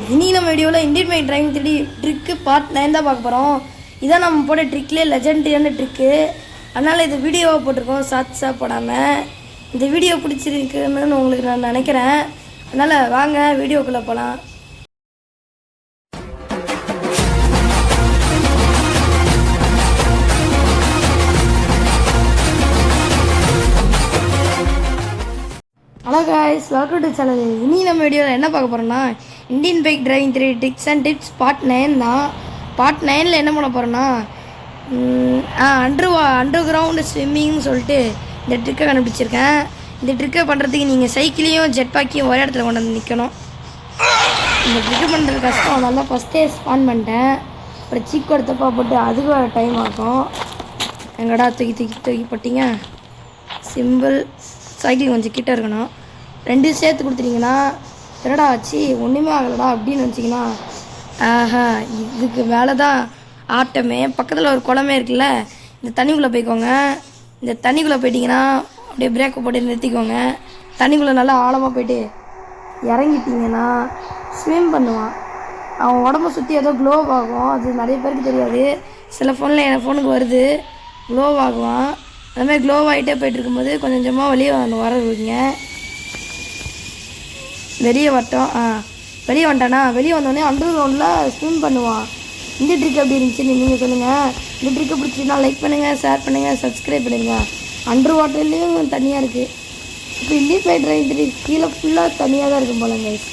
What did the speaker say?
இனி நம்ம வீடியோவில் Indian bike driving 3D trick part 9 தான் பார்க்க போகிறோம். இதான் நம்ம போட்ட ட்ரிக்லேயே லெஜெண்டரியான ட்ரிக்கு. அதனால் இது வீடியோவை போட்டிருக்கோம் ஷார்ட்ஸாக போடாமல். இந்த வீடியோ பிடிச்சிருக்குன்னு உங்களுக்கு நான் நினைக்கிறேன். அதனால் வாங்க வீடியோக்குள்ளே போகலாம். Hello guys, welcome to channel. இனி நம்ம வீடியோவில் என்ன பார்க்க போகிறோம்னா Indian bike driving 3D tricks and tips part 9 தான். பார்ட் 9ல் என்ன பண்ண போகிறோன்னா அண்டர் கிரவுண்டு ஸ்விம்மிங்னு சொல்லிட்டு இந்த ட்ரிக்கை கண்டுபிடிச்சிருக்கேன். இந்த ட்ரிக்கை பண்ணுறதுக்கு நீங்கள் சைக்கிளையும் ஜெட் பேக்கையும் ஒரே இடத்துல கொண்டு வந்து நிற்கணும். இந்த ட்ரிக்கை பண்ணுறது கஷ்டம், அதனால ஃபஸ்ட்டே ஸ்பான் பண்ணிட்டேன். அப்புறம் சீக் கொடுத்தப்பா போட்டு அதுக்கு டைம் ஆகும். எங்கடா தூக்கி போட்டிங்க. சிம்பிள். சைக்கிள் கொஞ்சம் கிட்ட இருக்கணும். ரெண்டும் சேர்த்து கொடுத்துட்டிங்கன்னா என்னடா ஆச்சு ஒன்றுமே ஆகலடா அப்படின்னு நினச்சிங்கன்னா ஆஹா இதுக்கு மேலே தான் ஆட்டமே. பக்கத்தில் ஒரு குளமே இருக்குல்ல, இந்த தண்ணிக்குள்ளே போய்க்கோங்க. இந்த தண்ணிக்குள்ளே போயிட்டிங்கன்னா அப்படியே பிரேக்கை போட்டு நிறுத்திக்கோங்க. தண்ணிக்குள்ளே நல்லா ஆழமாக போய்ட்டு இறங்கிட்டிங்கன்னா ஸ்விம் பண்ணுவான். அவன் உடம்ப சுற்றி ஏதோ க்ளோவ் ஆகும். அது நிறைய பேருக்கு தெரியாது. சில ஃபோனில் என் ஃபோனுக்கு வருது, க்ளோவ் ஆகுவான். அதுமாதிரி க்ளோவ் ஆகிட்டே போய்ட்டு இருக்கும்போது கொஞ்சம் கொஞ்சமாக வெளியே வர வைங்க. வெளியே வந்துட்டானா வெளியே வந்தோடனே அண்டர் கிரவுண்டில் ஸ்விம் பண்ணுவான். இந்த ட்ரிக் எப்படி இருந்துச்சுன்னு நீங்கள் சொல்லுங்கள். இந்த ட்ரிக்கை பிடிச்சின்னா லைக் பண்ணுங்கள், ஷேர் பண்ணுங்கள், சப்ஸ்கிரைப் பண்ணிடுங்க. அண்டர் வாட்டர்லேயும் தனியாக இருக்குது. இப்போ இந்தியன் பைக் டிரைவிங் 3D கீழே ஃபுல்லாக தனியாக தான் இருக்கும் போல கைஸ்.